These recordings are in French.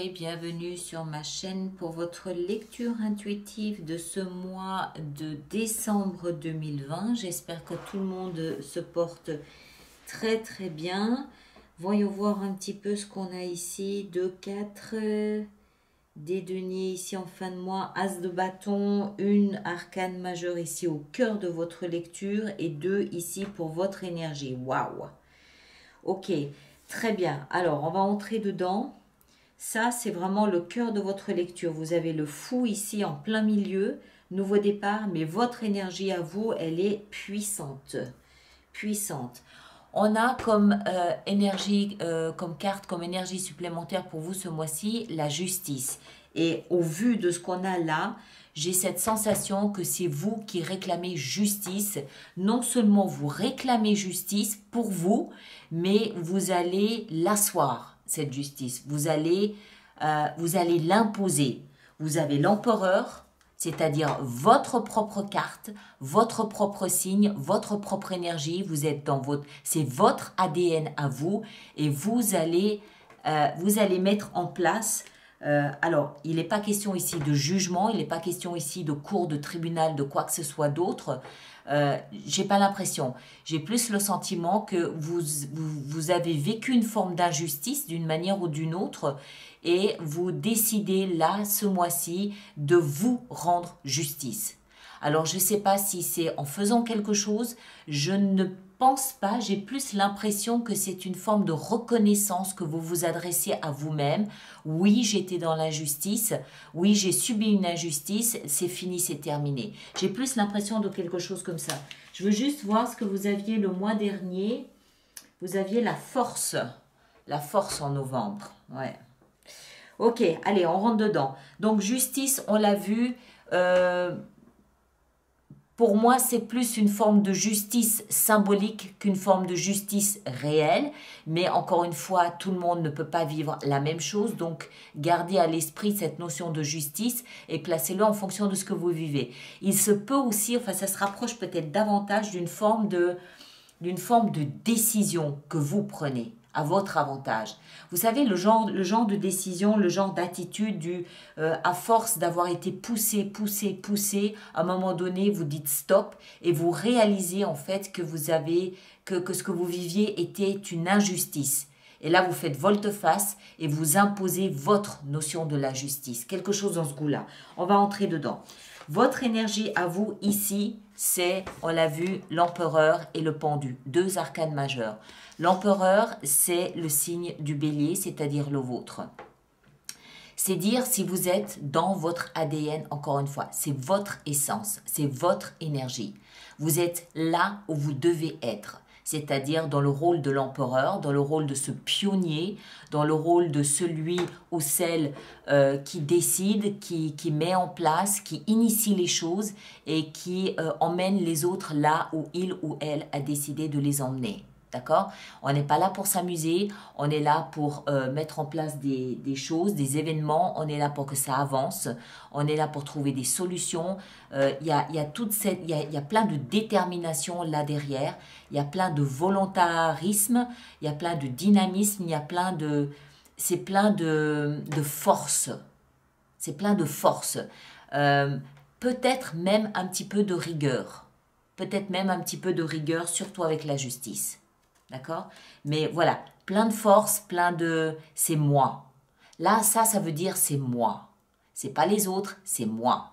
et bienvenue sur ma chaîne pour votre lecture intuitive de ce mois de décembre 2020. J'espère que tout le monde se porte très très bien. Voyons voir un petit peu ce qu'on a ici. 2, 4, des deniers ici en fin de mois, as de bâton, une arcane majeure ici au cœur de votre lecture et 2 ici pour votre énergie. Waouh! Ok, très bien. Alors, on va entrer dedans. Ça, c'est vraiment le cœur de votre lecture. Vous avez le fou ici en plein milieu, nouveau départ, mais votre énergie à vous, elle est puissante. Puissante. On a comme énergie, comme carte, comme énergie supplémentaire pour vous ce mois-ci, la justice. Et au vu de ce qu'on a là, j'ai cette sensation que c'est vous qui réclamez justice. Non seulement vous réclamez justice pour vous, mais vous allez l'asseoir, cette justice. Vous allez l'imposer. Vous avez l'empereur, c'est-à-dire votre propre carte, votre propre signe, votre propre énergie. Vous êtes dans c'est votre ADN à vous et vous allez mettre en place. Alors, il n'est pas question ici de jugement, il n'est pas question ici de cour, de tribunal, de quoi que ce soit d'autre. J'ai pas l'impression. J'ai plus le sentiment que vous avez vécu une forme d'injustice d'une manière ou d'une autre et vous décidez là, ce mois-ci, de vous rendre justice. Alors, je ne sais pas si c'est en faisant quelque chose, je ne pense pas, j'ai plus l'impression que c'est une forme de reconnaissance que vous vous adressez à vous-même. Oui, j'étais dans l'injustice, oui, j'ai subi une injustice, c'est fini, c'est terminé. J'ai plus l'impression de quelque chose comme ça. Je veux juste voir ce que vous aviez le mois dernier. Vous aviez la force en novembre, ouais. Ok, allez, on rentre dedans. Donc, justice, on l'a vu. Pour moi, c'est plus une forme de justice symbolique qu'une forme de justice réelle. Mais encore une fois, tout le monde ne peut pas vivre la même chose. Donc, gardez à l'esprit cette notion de justice et placez-le en fonction de ce que vous vivez. Il se peut aussi, enfin, ça se rapproche peut-être davantage d'une forme de décision que vous prenez à votre avantage. Vous savez, le genre de décision, le genre d'attitude à force d'avoir été poussé, à un moment donné, vous dites stop et vous réalisez en fait que que ce que vous viviez était une injustice. Et là, vous faites volte-face et vous imposez votre notion de la justice. Quelque chose dans ce goût-là. On va entrer dedans. Votre énergie à vous ici, c'est, on l'a vu, l'empereur et le pendu, 2 arcanes majeurs. L'empereur, c'est le signe du bélier, c'est-à-dire le vôtre. C'est dire si vous êtes dans votre ADN, encore une fois, c'est votre essence, c'est votre énergie. Vous êtes là où vous devez être, c'est-à-dire dans le rôle de l'empereur, dans le rôle de ce pionnier, dans le rôle de celui ou celle qui décide, qui met en place, qui initie les choses et qui emmène les autres là où il ou elle a décidé de les emmener. D'accord? On n'est pas là pour s'amuser, on est là pour mettre en place des choses, des événements, on est là pour que ça avance, on est là pour trouver des solutions. Il y a plein de détermination là derrière, il y a plein de volontarisme, il y a plein de dynamisme, c'est plein de force. C'est plein de force. Peut-être même un petit peu de rigueur. Peut-être même un petit peu de rigueur, surtout avec la justice. D'accord? Mais voilà, plein de force, c'est moi. Là, ça veut dire c'est moi. C'est pas les autres, c'est moi.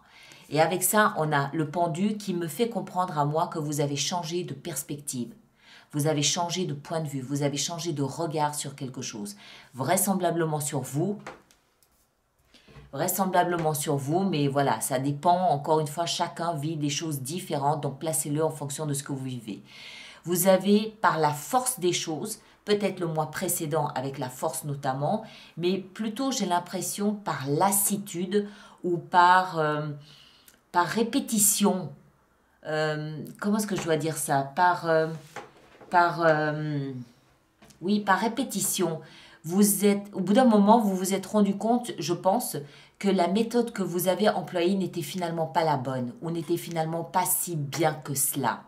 Et avec ça, on a le pendu qui me fait comprendre à moi que vous avez changé de perspective. Vous avez changé de point de vue, vous avez changé de regard sur quelque chose. Vraisemblablement sur vous, mais voilà, ça dépend, encore une fois, chacun vit des choses différentes, donc placez-le en fonction de ce que vous vivez. Vous avez, par la force des choses, peut-être le mois précédent avec la force notamment, mais plutôt j'ai l'impression par lassitude ou par répétition. Comment est-ce que je dois dire ça? Oui, par répétition. Au bout d'un moment, vous vous êtes rendu compte, je pense, que la méthode que vous avez employée n'était finalement pas la bonne ou n'était finalement pas si bien que cela.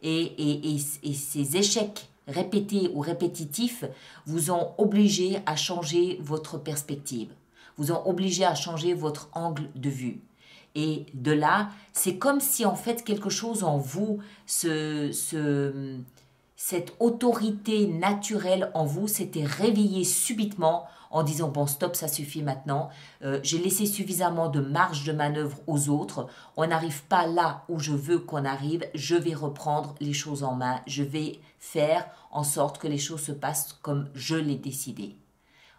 Et ces échecs répétés ou répétitifs vous ont obligé à changer votre perspective. vous ont obligé à changer votre angle de vue. Et de là, c'est comme si en fait quelque chose en vous, cette autorité naturelle en vous s'était réveillée subitement en disant bon stop, ça suffit maintenant, j'ai laissé suffisamment de marge de manœuvre aux autres, on n'arrive pas là où je veux qu'on arrive, je vais reprendre les choses en main, je vais faire en sorte que les choses se passent comme je l'ai décidé.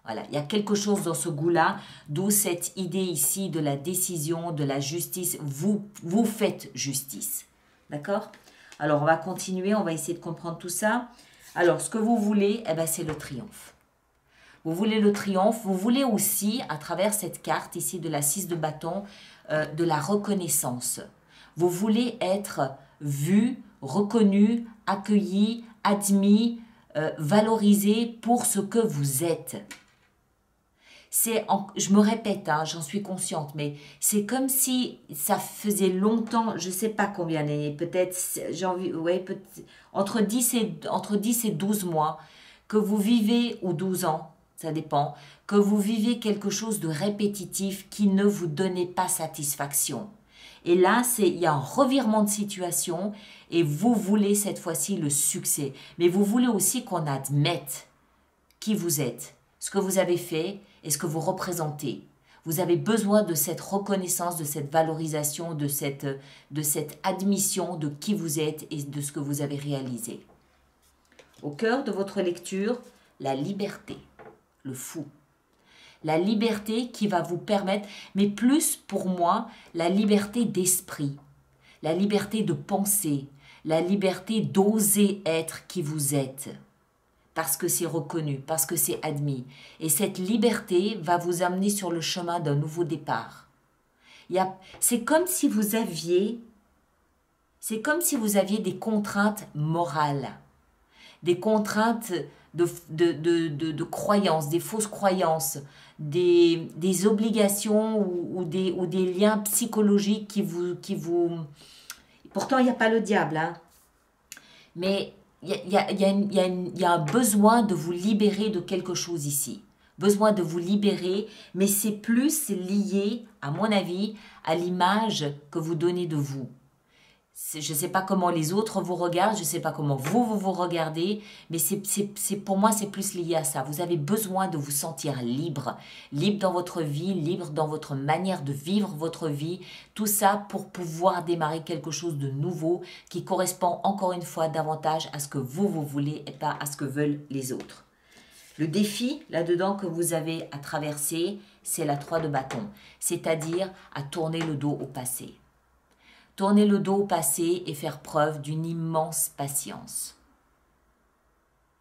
Voilà, il y a quelque chose dans ce goût-là, d'où cette idée ici de la décision, de la justice. Vous faites justice. D'accord? Alors, on va continuer, on va essayer de comprendre tout ça. Alors, ce que vous voulez, eh ben, c'est le triomphe. Vous voulez le triomphe, vous voulez aussi, à travers cette carte ici de la 6 de bâton, de la reconnaissance. Vous voulez être vu, reconnu, accueilli, admis, valorisé pour ce que vous êtes. Je me répète, hein, j'en suis consciente, mais c'est comme si ça faisait longtemps, je ne sais pas combien d'années, peut-être, ouais, entre 10 et 12 mois, que vous vivez, ou 12 ans, ça dépend, que vous vivez quelque chose de répétitif qui ne vous donnait pas satisfaction. Et là, il y a un revirement de situation et vous voulez cette fois-ci le succès. Mais vous voulez aussi qu'on admette qui vous êtes, ce que vous avez fait et ce que vous représentez. Vous avez besoin de cette reconnaissance, de cette valorisation, de cette admission de qui vous êtes et de ce que vous avez réalisé. Au cœur de votre lecture, la liberté, le fou. La liberté qui va vous permettre, mais plus pour moi, la liberté d'esprit, la liberté de penser, la liberté d'oser être qui vous êtes. Parce que c'est reconnu, parce que c'est admis. Et cette liberté va vous amener sur le chemin d'un nouveau départ. C'est comme si vous aviez des contraintes morales, des contraintes de croyances, des fausses croyances, des obligations ou des liens psychologiques qui vous... Pourtant, il n'y a pas le diable, hein. Mais il y a un besoin de vous libérer de quelque chose ici. Besoin de vous libérer, mais c'est plus lié, à mon avis, à l'image que vous donnez de vous. Je ne sais pas comment les autres vous regardent, je ne sais pas comment vous regardez, mais pour moi, c'est plus lié à ça. Vous avez besoin de vous sentir libre, libre dans votre vie, libre dans votre manière de vivre votre vie, tout ça pour pouvoir démarrer quelque chose de nouveau qui correspond encore une fois davantage à ce que vous voulez et pas à ce que veulent les autres. Le défi là-dedans que vous avez à traverser, c'est la 3 de bâton, c'est-à-dire à tourner le dos au passé. Tourner le dos au passé et faire preuve d'une immense patience.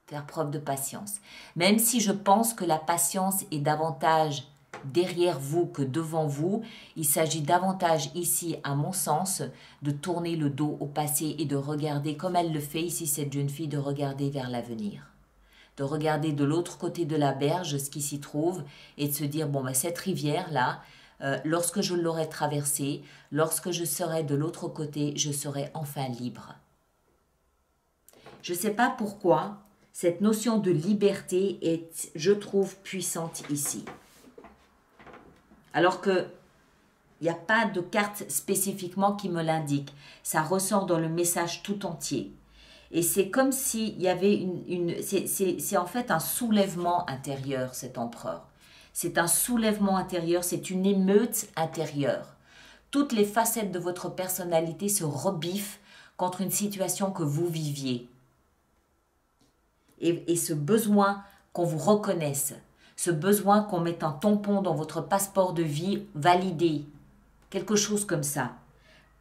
Faire preuve de patience. Même si je pense que la patience est davantage derrière vous que devant vous, il s'agit davantage ici, à mon sens, de tourner le dos au passé et de regarder, comme elle le fait ici, cette jeune fille, de regarder vers l'avenir. De regarder de l'autre côté de la berge ce qui s'y trouve et de se dire, bon, ben, cette rivière-là, lorsque je l'aurai traversée, lorsque je serai de l'autre côté, je serai enfin libre. Je ne sais pas pourquoi cette notion de liberté est, je trouve, puissante ici. Alors que il n'y a pas de carte spécifiquement qui me l'indique. Ça ressort dans le message tout entier. Et c'est comme s'il y avait c'est en fait un soulèvement intérieur, cet empereur. C'est un soulèvement intérieur, c'est une émeute intérieure. Toutes les facettes de votre personnalité se rebiffent contre une situation que vous viviez. Et ce besoin qu'on vous reconnaisse, ce besoin qu'on mette un tampon dans votre passeport de vie validé, quelque chose comme ça,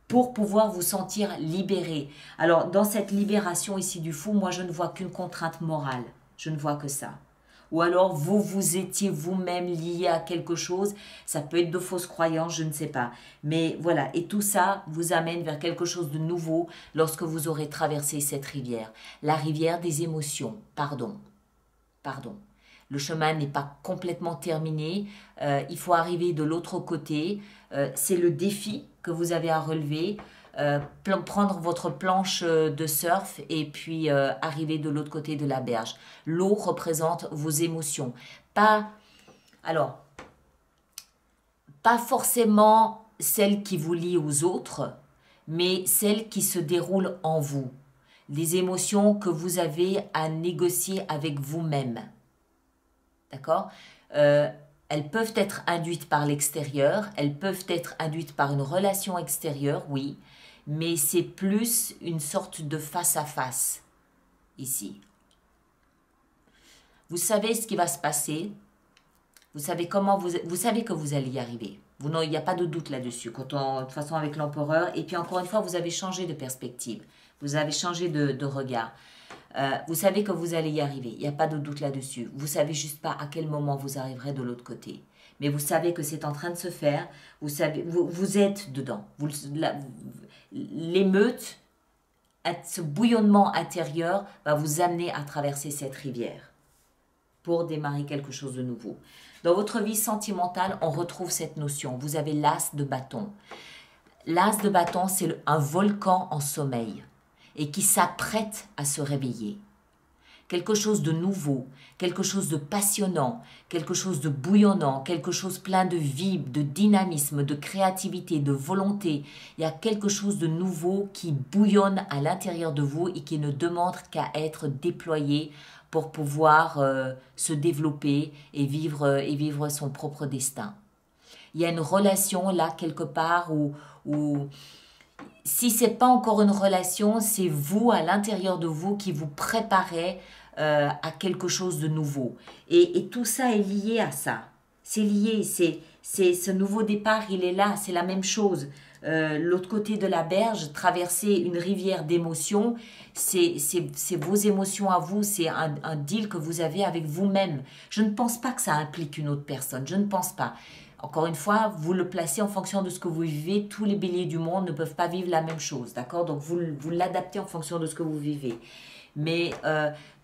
pour pouvoir vous sentir libéré. Alors, dans cette libération ici du fou, moi je ne vois qu'une contrainte morale, je ne vois que ça. Ou alors vous étiez vous-même lié à quelque chose, ça peut être de fausses croyances, je ne sais pas. Mais voilà, et tout ça vous amène vers quelque chose de nouveau lorsque vous aurez traversé cette rivière. La rivière des émotions, pardon. Le chemin n'est pas complètement terminé, il faut arriver de l'autre côté, c'est le défi que vous avez à relever. Prendre votre planche de surf et puis arriver de l'autre côté de la berge. L'eau représente vos émotions. Alors, pas forcément celle qui vous lie aux autres, mais celle qui se déroule en vous. Les émotions que vous avez à négocier avec vous-même. D'accord? Elles peuvent être induites par l'extérieur, elles peuvent être induites par une relation extérieure, oui, mais c'est plus une sorte de face-à-face, ici. Vous savez ce qui va se passer, vous savez comment vous savez que vous allez y arriver. Il n'y a pas de doute là-dessus, de toute façon avec l'empereur. Et puis encore une fois, vous avez changé de perspective, vous avez changé de regard. Vous savez que vous allez y arriver, il n'y a pas de doute là-dessus. Vous savez juste pas à quel moment vous arriverez de l'autre côté. Mais vous savez que c'est en train de se faire, vous êtes dedans. L'émeute, ce bouillonnement intérieur va vous amener à traverser cette rivière pour démarrer quelque chose de nouveau. Dans votre vie sentimentale, on retrouve cette notion. Vous avez l'as de bâton. L'as de bâton, c'est un volcan en sommeil et qui s'apprête à se réveiller. Quelque chose de nouveau, quelque chose de passionnant, quelque chose de bouillonnant, quelque chose plein de vie, de dynamisme, de créativité, de volonté. Il y a quelque chose de nouveau qui bouillonne à l'intérieur de vous et qui ne demande qu'à être déployé pour pouvoir se développer et vivre son propre destin. Il y a une relation là quelque part où si ce n'est pas encore une relation, c'est vous à l'intérieur de vous qui vous préparez à quelque chose de nouveau. Et tout ça est lié à ça. C'est lié, c'est ce nouveau départ, il est là, c'est la même chose. L'autre côté de la berge, traverser une rivière d'émotions, c'est vos émotions à vous, c'est un deal que vous avez avec vous-même. Je ne pense pas que ça implique une autre personne, je ne pense pas. Encore une fois, vous le placez en fonction de ce que vous vivez. Tous les béliers du monde ne peuvent pas vivre la même chose, d'accord? Donc, vous l'adaptez en fonction de ce que vous vivez. Mais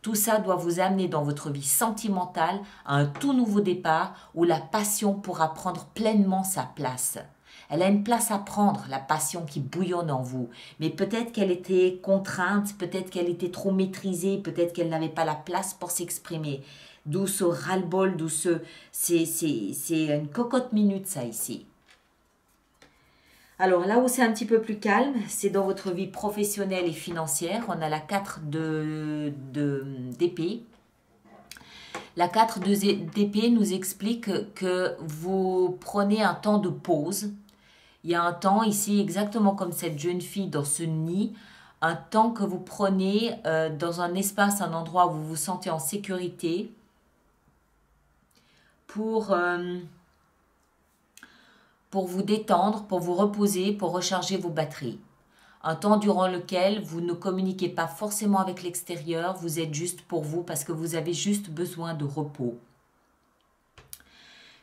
tout ça doit vous amener dans votre vie sentimentale à un tout nouveau départ où la passion pourra prendre pleinement sa place. Elle a une place à prendre, la passion qui bouillonne en vous. Mais peut-être qu'elle était contrainte, peut-être qu'elle était trop maîtrisée, peut-être qu'elle n'avait pas la place pour s'exprimer. D'où ce ras-le-bol, d'où c'est une cocotte minute ça ici. Alors là où c'est un petit peu plus calme, c'est dans votre vie professionnelle et financière. On a la 4 d'épée. La 4 d'épée nous explique que vous prenez un temps de pause. Il y a un temps ici, exactement comme cette jeune fille dans ce nid, un temps que vous prenez dans un espace, un endroit où vous vous sentez en sécurité pour vous détendre, pour vous reposer, pour recharger vos batteries. Un temps durant lequel vous ne communiquez pas forcément avec l'extérieur, vous êtes juste pour vous parce que vous avez juste besoin de repos.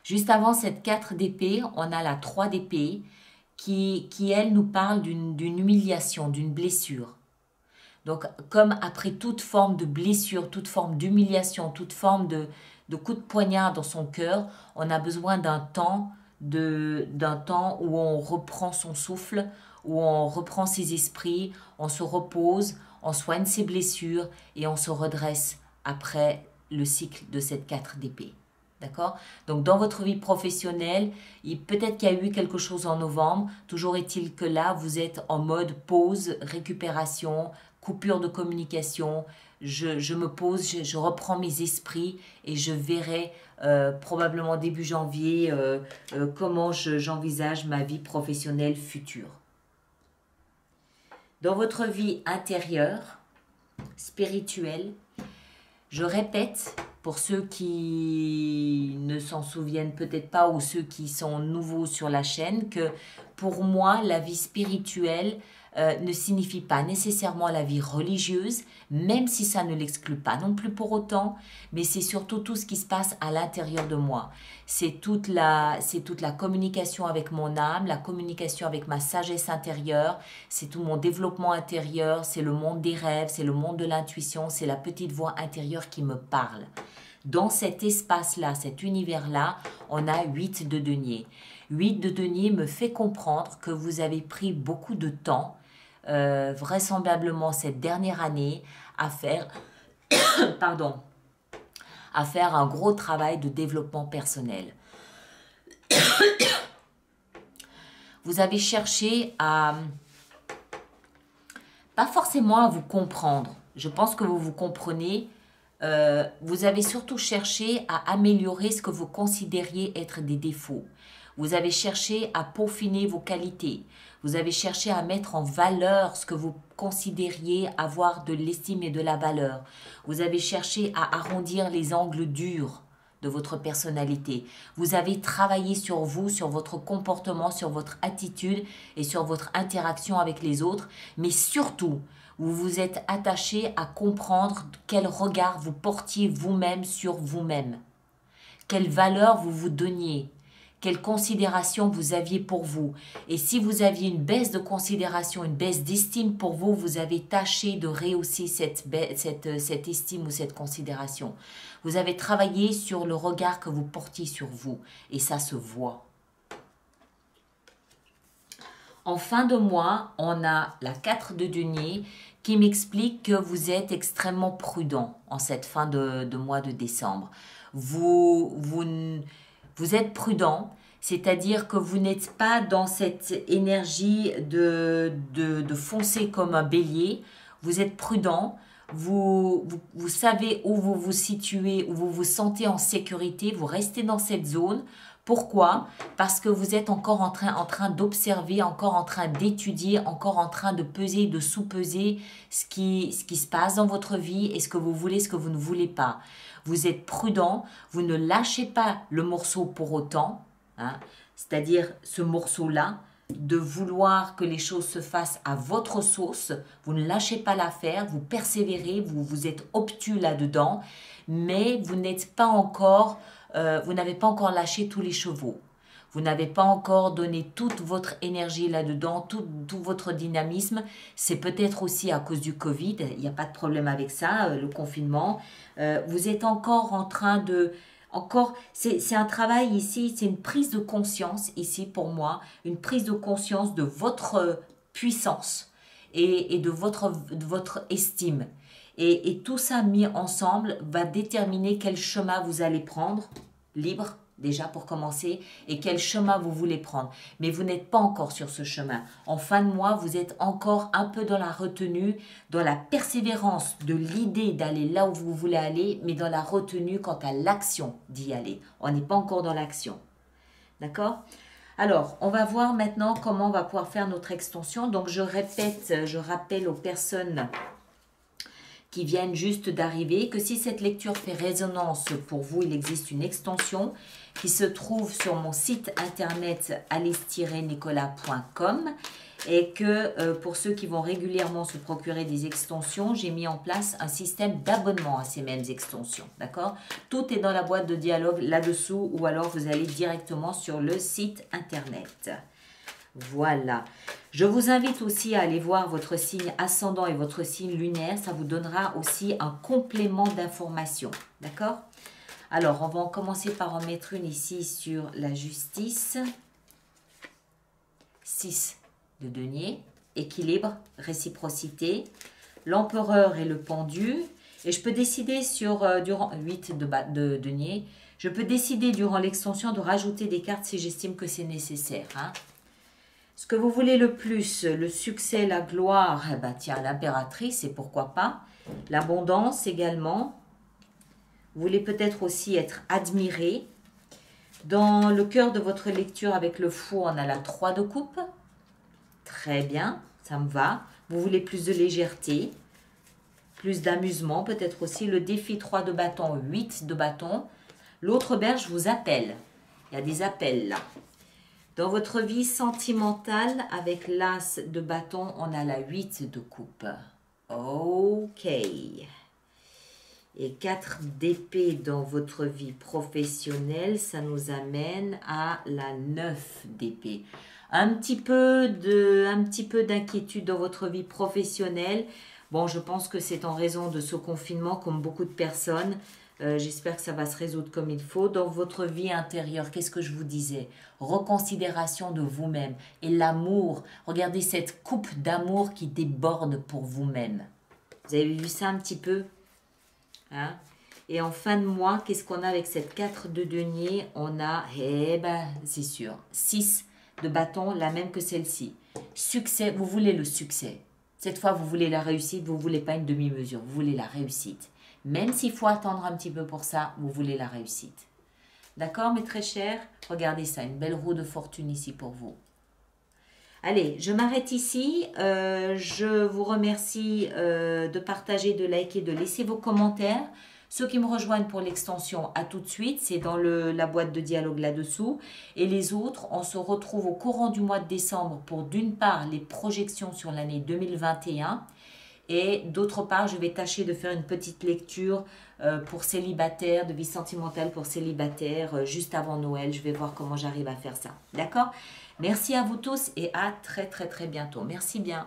Juste avant cette 4 d'épée, on a la 3 d'épée qui elle, nous parle d'une humiliation, d'une blessure. Donc, comme après toute forme de blessure, toute forme d'humiliation, toute forme de coup de poignard dans son cœur, on a besoin d'un temps où on reprend son souffle, où on reprend ses esprits, on se repose, on soigne ses blessures et on se redresse après le cycle de cette 4 d'épée. D'accord? Donc, dans votre vie professionnelle, peut-être qu'il y a eu quelque chose en novembre. Toujours est-il que là, vous êtes en mode pause, récupération, coupure de communication. Je me pose, je reprends mes esprits et je verrai probablement début janvier comment j'envisage ma vie professionnelle future. Dans votre vie intérieure, spirituelle, je répète, pour ceux qui ne s'en souviennent peut-être pas ou ceux qui sont nouveaux sur la chaîne, que pour moi, la vie spirituelle ne signifie pas nécessairement la vie religieuse, même si ça ne l'exclut pas non plus pour autant, mais c'est surtout tout ce qui se passe à l'intérieur de moi. C'est toute la communication avec mon âme, la communication avec ma sagesse intérieure, c'est tout mon développement intérieur, c'est le monde des rêves, c'est le monde de l'intuition, c'est la petite voix intérieure qui me parle. Dans cet espace-là, cet univers-là, on a 8 de denier. 8 de denier me fait comprendre que vous avez pris beaucoup de temps, vraisemblablement cette dernière année, à faire, à faire un gros travail de développement personnel. vous avez cherché à, pas forcément à vous comprendre. Je pense que vous vous comprenez. Vous avez surtout cherché à améliorer ce que vous considériez être des défauts. Vous avez cherché à peaufiner vos qualités. Vous avez cherché à mettre en valeur ce que vous considériez avoir de l'estime et de la valeur. Vous avez cherché à arrondir les angles durs de votre personnalité. Vous avez travaillé sur vous, sur votre comportement, sur votre attitude et sur votre interaction avec les autres. Mais surtout, vous vous êtes attaché à comprendre quel regard vous portiez vous-même sur vous-même. Quelle valeur vous vous donniez. Quelle considération vous aviez pour vous. Et si vous aviez une baisse de considération, une baisse d'estime pour vous, vous avez tâché de rehausser cette estime ou cette considération. Vous avez travaillé sur le regard que vous portiez sur vous. Et ça se voit. En fin de mois, on a la 4 de denier qui m'explique que vous êtes extrêmement prudent en cette fin de mois de décembre. Vous êtes prudent, c'est-à-dire que vous n'êtes pas dans cette énergie de foncer comme un bélier. Vous êtes prudent, vous savez où vous vous situez, où vous vous sentez en sécurité, vous restez dans cette zone. Pourquoi? Parce que vous êtes encore en train d'observer, encore en train d'étudier, encore en train de peser, de sous-peser ce qui se passe dans votre vie et ce que vous voulez, ce que vous ne voulez pas. Vous êtes prudent, vous ne lâchez pas le morceau pour autant, hein, c'est-à-dire ce morceau-là, de vouloir que les choses se fassent à votre sauce. Vous ne lâchez pas l'affaire, vous persévérez, vous êtes obtus là-dedans, mais vous n'êtes pas encore... vous n'avez pas encore lâché tous les chevaux. Vous n'avez pas encore donné toute votre énergie là-dedans, tout votre dynamisme. C'est peut-être aussi à cause du Covid, il n'y a pas de problème avec ça, le confinement. Vous êtes encore en train de... c'est un travail ici, c'est une prise de conscience ici pour moi, une prise de conscience de votre puissance et de votre estime. Et tout ça mis ensemble va déterminer quel chemin vous allez prendre, libre déjà pour commencer, et quel chemin vous voulez prendre. Mais vous n'êtes pas encore sur ce chemin. En fin de mois, vous êtes encore un peu dans la retenue, dans la persévérance de l'idée d'aller là où vous voulez aller, mais dans la retenue quant à l'action d'y aller. On n'est pas encore dans l'action. D'accord ? Alors, on va voir maintenant comment on va pouvoir faire notre extension. Donc, je rappelle aux personnes qui viennent juste d'arriver, que si cette lecture fait résonance pour vous, il existe une extension qui se trouve sur mon site internet alice-nicolas.com et que pour ceux qui vont régulièrement se procurer des extensions, j'ai mis en place un système d'abonnement à ces mêmes extensions, d'accord? Tout est dans la boîte de dialogue là-dessous ou alors vous allez directement sur le site internet. Voilà. Je vous invite aussi à aller voir votre signe ascendant et votre signe lunaire. Ça vous donnera aussi un complément d'information. D'accord? Alors, on va commencer par en mettre une ici sur la justice. 6 de denier. Équilibre, réciprocité. L'empereur et le pendu. Et je peux décider durant 8 de denier. Je peux décider durant l'extension de rajouter des cartes si j'estime que c'est nécessaire. Hein? Ce que vous voulez le plus, le succès, la gloire, eh ben tiens, l'impératrice, et pourquoi pas. L'abondance également. Vous voulez peut-être aussi être admiré. Dans le cœur de votre lecture avec le fou, on a la 3 de coupe. Très bien, ça me va. Vous voulez plus de légèreté, plus d'amusement, peut-être aussi. Le défi 3 de bâton, 8 de bâton. L'autre berge vous appelle. Il y a des appels là. Dans votre vie sentimentale, avec l'as de bâton, on a la 8 de coupe. Ok. Et 4 d'épée dans votre vie professionnelle, ça nous amène à la 9 d'épée. Un petit peu d'inquiétude dans votre vie professionnelle. Bon, je pense que c'est en raison de ce confinement, comme beaucoup de personnes. J'espère que ça va se résoudre comme il faut. Dans votre vie intérieure, qu'est-ce que je vous disais? Reconsidération de vous-même. Et l'amour, regardez cette coupe d'amour qui déborde pour vous-même. Vous avez vu ça un petit peu? Hein? Et en fin de mois, qu'est-ce qu'on a avec cette 4 de denier? On a, eh ben, c'est sûr, 6 de bâton, la même que celle-ci. Succès, vous voulez le succès. Cette fois, vous voulez la réussite, vous ne voulez pas une demi-mesure, vous voulez la réussite. Même s'il faut attendre un petit peu pour ça, vous voulez la réussite. D'accord, mes très chers? Regardez ça, une belle roue de fortune ici pour vous. Allez, je m'arrête ici. Je vous remercie de partager, de liker, de laisser vos commentaires. Ceux qui me rejoignent pour l'extension, à tout de suite. C'est dans la boîte de dialogue là-dessous. Et les autres, on se retrouve au courant du mois de décembre pour d'une part les projections sur l'année 2021. Et d'autre part, je vais tâcher de faire une petite lecture pour célibataires, de vie sentimentale pour célibataires, juste avant Noël. Je vais voir comment j'arrive à faire ça. D'accord? Merci à vous tous et à très très très bientôt. Merci bien.